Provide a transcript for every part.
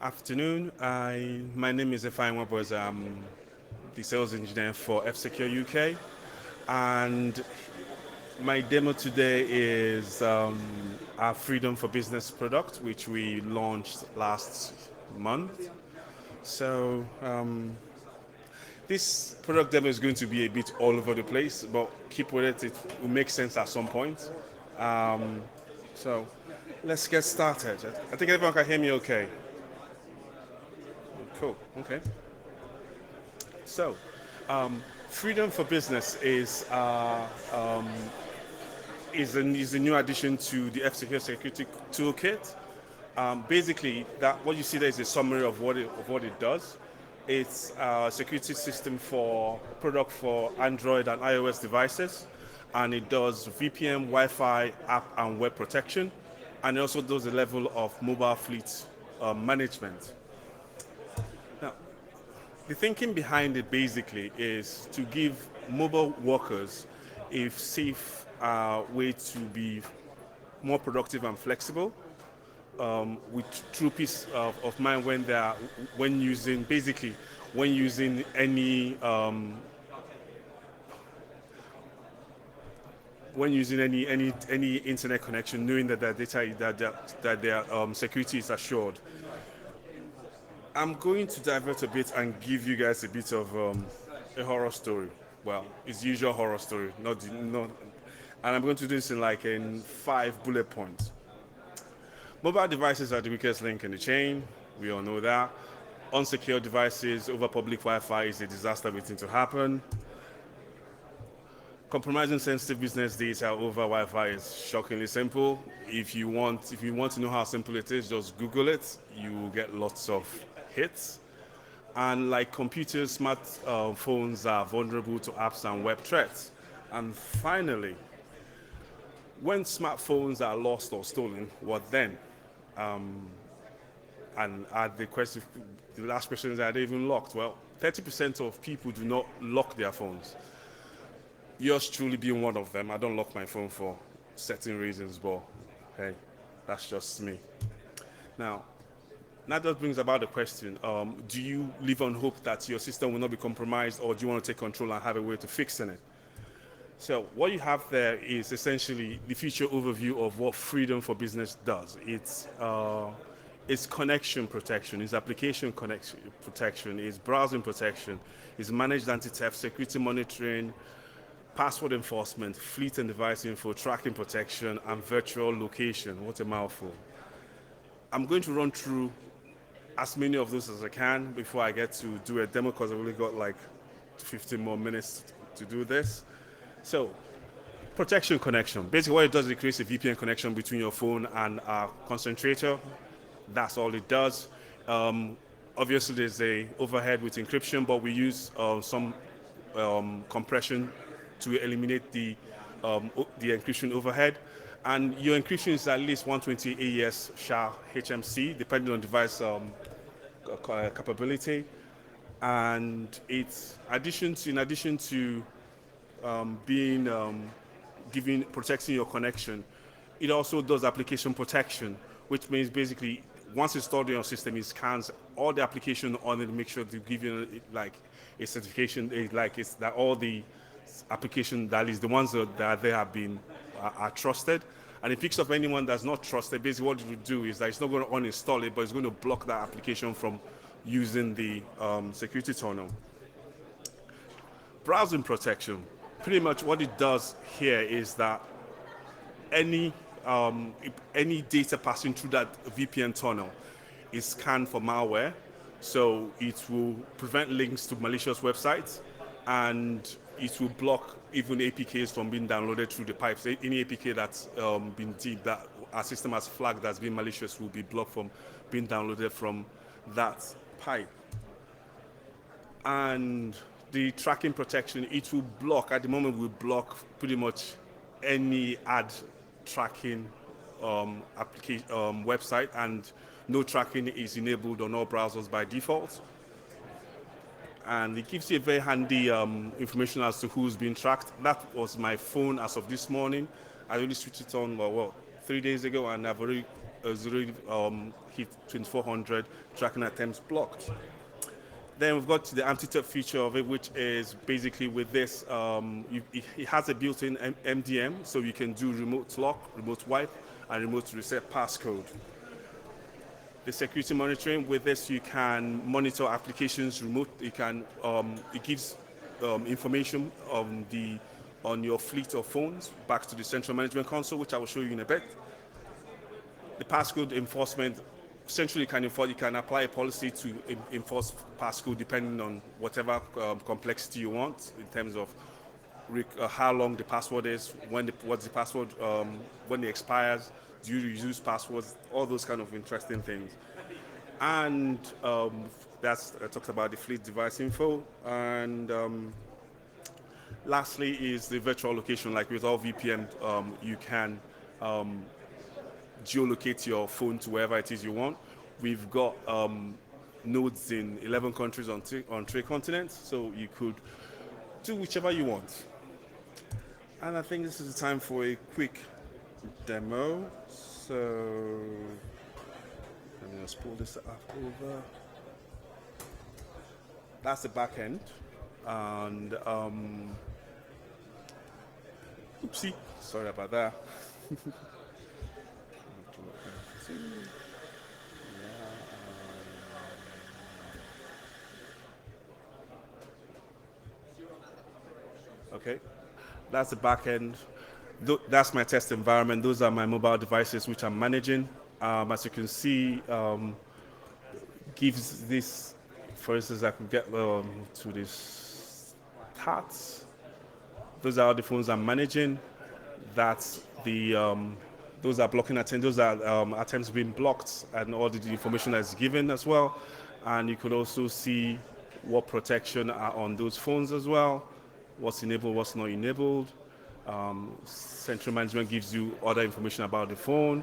Afternoon. My name is Efeanyi Webers. I'm the sales engineer for F-Secure UK, and my demo today is our Freedom for Business product, which we launched last month. So this product demo is going to be a bit all over the place, but keep with it. It will make sense at some point. So let's get started. I think everyone can hear me okay. Cool. Okay. So, Freedom for Business is a new addition to the F-Secure Security Toolkit. Basically, that what you see there is a summary of what it does. It's a security system for product for Android and iOS devices, and it does VPN, Wi-Fi, app, and web protection, and it also does a level of mobile fleet management. Now, the thinking behind it basically is to give mobile workers a safe way to be more productive and flexible with true peace of mind when using basically when using any internet connection, knowing that their data that their security is assured. I'm going to divert a bit and give you guys a bit of a horror story. Well, it's usual horror story, not, and I'm going to do this in 5 bullet points. Mobile devices are the weakest link in the chain. We all know that. Unsecured devices over public Wi-Fi is a disaster waiting to happen. Compromising sensitive business data over Wi-Fi is shockingly simple. If you want to know how simple it is, just Google it. You will get lots of hits. And like computers, phones are vulnerable to apps and web threats. And finally, when smartphones are lost or stolen, what then? And the last question is, are they even locked? Well, 30% of people do not lock their phones. Yours truly being one of them. I don't lock my phone for certain reasons, but hey, that's just me. Now, that just brings about the question, do you live on hope that your system will not be compromised, or do you want to take control and have a way to fixing it? So what you have there is essentially the future overview of what Freedom for Business does. It's connection protection, it's application connection protection, it's browsing protection, it's managed anti-theft, security monitoring, password enforcement, fleet and device info, tracking protection, and virtual location. What a mouthful. I'm going to run through as many of those as I can before I get to do a demo, because I've only got like 15 more minutes to do this. So, protection connection. Basically, what it does is it creates a VPN connection between your phone and a concentrator. That's all it does. Obviously, there's a overhead with encryption, but we use some compression to eliminate the encryption overhead. And your encryption is at least 120 AES SHA-HMC, depending on device capability. And it's in addition to being giving protecting your connection, it also does application protection, which means basically once installed in your system, it scans all the application on it to make sure to give you like a certification, like it's that all the application, that is the ones that they have been are trusted, and it picks up anyone that's not trusted. Basically, what it will do is that it's not going to uninstall it, but it's going to block that application from using the security tunnel. Browsing protection. Pretty much what it does here is that any data passing through that VPN tunnel is scanned for malware, so it will prevent links to malicious websites, and it will block even APKs from being downloaded through the pipes. Any APK that's been deemed that our system has flagged as being malicious will be blocked from being downloaded from that pipe. And the tracking protection, it will block, at the moment will block pretty much any ad tracking website, and no tracking is enabled on all browsers by default. And it gives you a very handy information as to who's being tracked. That was my phone as of this morning. I only switched it on 3 days ago, and I've already has already hit 2400 tracking attempts blocked. Then we've got the anti-theft feature of it, which is basically with this, it has a built-in MDM, so you can do remote lock, remote wipe, and remote reset passcode. The security monitoring, with this you can monitor applications remote. You can it gives information on your fleet of phones back to the central management console, which I will show you in a bit. The passcode enforcement, essentially you can apply a policy to enforce passcode depending on whatever complexity you want in terms of how long the password is, what's the password, when it expires, do you use passwords, all those kind of interesting things. And that's talks about the fleet device info. And lastly is the virtual location. Like with all VPN, you can geolocate your phone to wherever it is you want. We've got nodes in 11 countries on 3 continents, so you could do whichever you want. And I think this is the time for a quick demo. So let me just pull this up over. That's the back end. And oopsie, sorry about that. Okay, that's the back end. That's my test environment. Those are my mobile devices which I'm managing. As you can see, gives this, for instance, I can get to this stats. Those are the phones I'm managing. That's the those are blocking attempts. Those are attempts being blocked, and all the information that's given as well. And you could also see what protection are on those phones as well. What's enabled, what's not enabled. Central management gives you other information about the phone,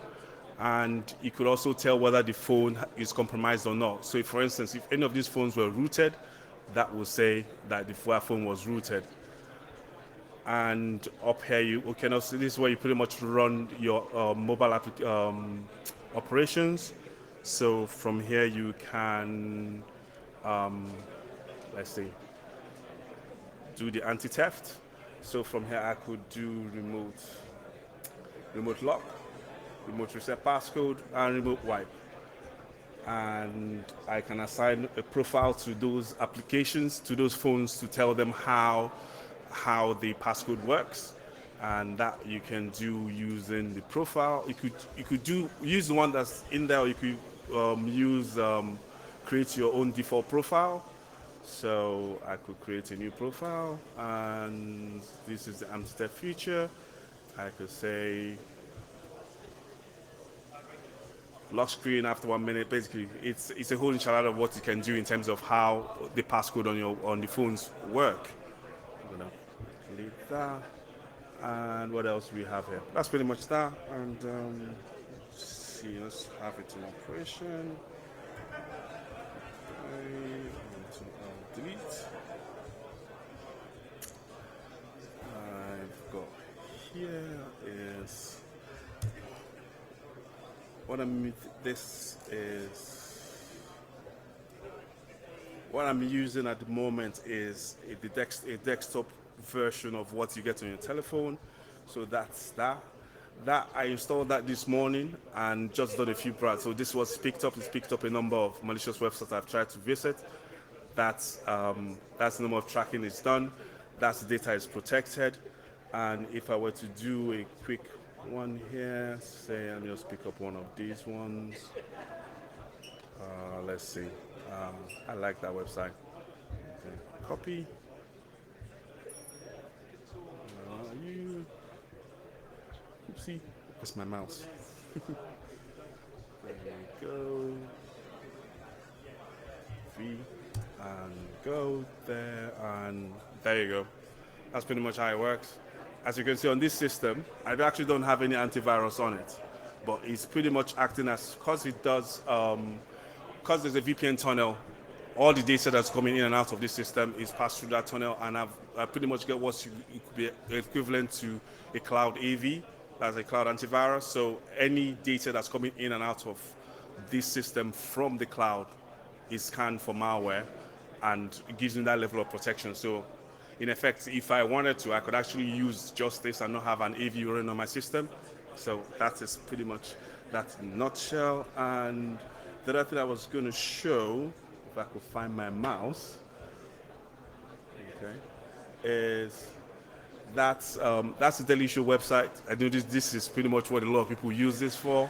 and you could also tell whether the phone is compromised or not. So if, for instance, if any of these phones were rooted, that will say that the phone was rooted. And up here you can also, this is where you pretty much run your mobile operations. So from here you can let's see, do the anti-theft. So from here I could do remote lock, remote reset passcode, and remote wipe. And I can assign a profile to those applications, to those phones, to tell them how the passcode works. And that you can do using the profile. You could use the one that's in there, or you could create your own default profile. So I could create a new profile, and this is the anti-theft feature. I could say lock screen after 1 minute. Basically, it's a whole enchilada of what you can do in terms of how the passcode on the phones work. I'm gonna delete that. And what else we have here? That's pretty much that. And let's see, let's have it in operation. Delete. I've got here is what I'm using at the moment is a desktop version of what you get on your telephone. So that's that. I installed that this morning and just done a few browsers. So this was picked up. It's picked up a number of malicious websites I've tried to visit. That's the number of tracking is done. That's the data is protected. And if I were to do a quick one here, say I'll just pick up one of these ones. Let's see. I like that website. Okay. Copy. Oopsie, that's my mouse. There we go. V and go there, and there you go. That's pretty much how it works. As you can see on this system, I actually don't have any antivirus on it, but it's pretty much acting as, because it does, because there's a VPN tunnel, all the data that's coming in and out of this system is passed through that tunnel, and I pretty much get what could be equivalent to a cloud AV as a cloud antivirus. So any data that's coming in and out of this system from the cloud is scanned for malware, and it gives me that level of protection. So in effect, if I wanted to, I could actually use just this and not have an AV running on my system. So that is pretty much that in a nutshell. And the other thing I was going to show, if I could find my mouse, okay, is that's the Daily Show website. I know this is pretty much what a lot of people use this for.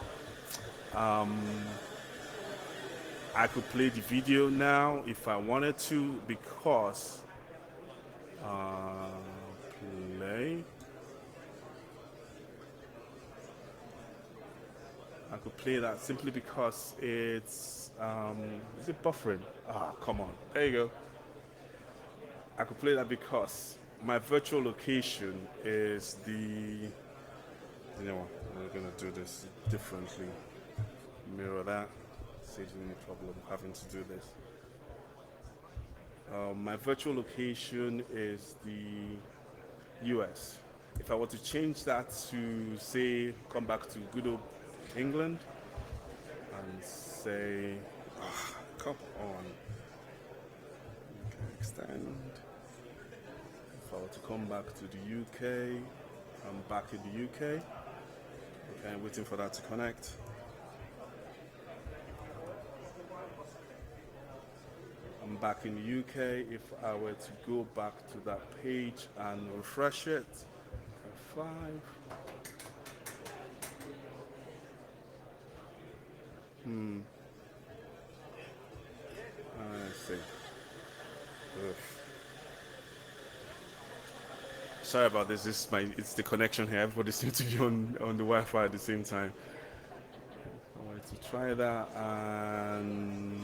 I could play the video now if I wanted to, because play. I could play that simply because it's is it buffering? Ah, come on. There you go. I could play that because my virtual location is the. You know what? We're gonna do this differently. Mirror that. Saves me any problem having to do this. My virtual location is the US. If I were to change that to, say, come back to good old England and say, come on, okay, extend. If I were to come back to the UK, I'm back in the UK. Okay, I'm waiting for that to connect. I'm back in the UK. If I were to go back to that page and refresh it, F5. Let's see. Ugh. Sorry about this. It's the connection here. Everybody seems to be on the Wi-Fi at the same time. I wanted to try that and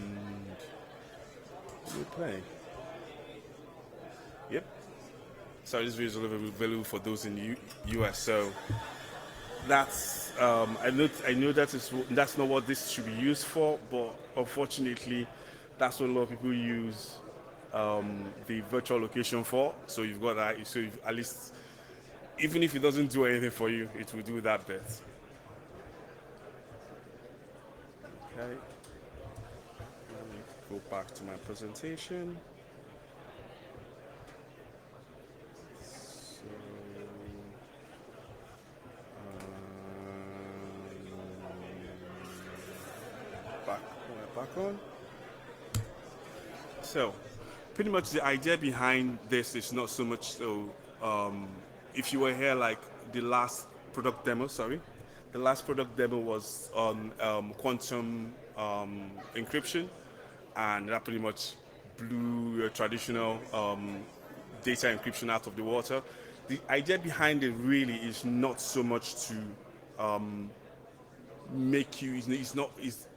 play. Yep. Sorry, this video is a little bit valuable for those in the US. So that's I know that's not what this should be used for, but unfortunately, that's what a lot of people use the virtual location for. So you've got that. So at least, even if it doesn't do anything for you, it will do that bit. Okay. Let me go back to my presentation. So, back on. So, pretty much the idea behind this is not so much so. If you were here, like the last product demo, the last product demo was on quantum encryption, and that pretty much blew your traditional data encryption out of the water. The idea behind it really is not so much to make you.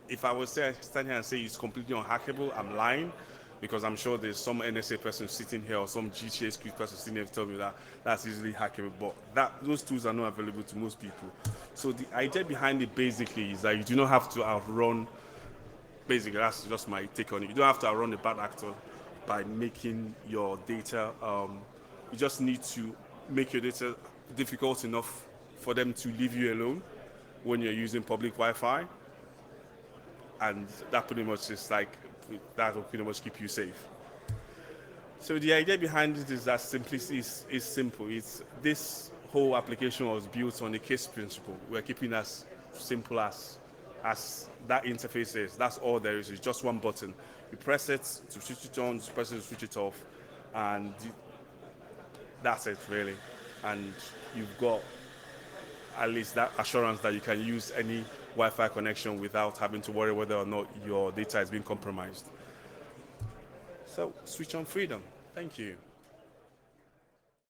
If I was standing here and say it's completely unhackable, I'm lying, because I'm sure there's some NSA person sitting here or some GCHQ person sitting here to tell me that that's easily hackable. But those tools are not available to most people. So the idea behind it basically is that you do not have to outrun. Basically, that's just my take on it. You don't have to outrun a bad actor by making your data. You just need to make your data difficult enough for them to leave you alone when you're using public Wi-Fi. And that pretty much is that will pretty much keep you safe. So the idea behind it is that simplicity is simple. It's this whole application was built on a case principle. We're keeping as simple as that interface is. That's all there is. It's just one button. You press it to switch it on, you press it to switch it off, and that's it really. And you've got at least that assurance that you can use any Wi-Fi connection without having to worry whether or not your data is being compromised. So switch on freedom. Thank you.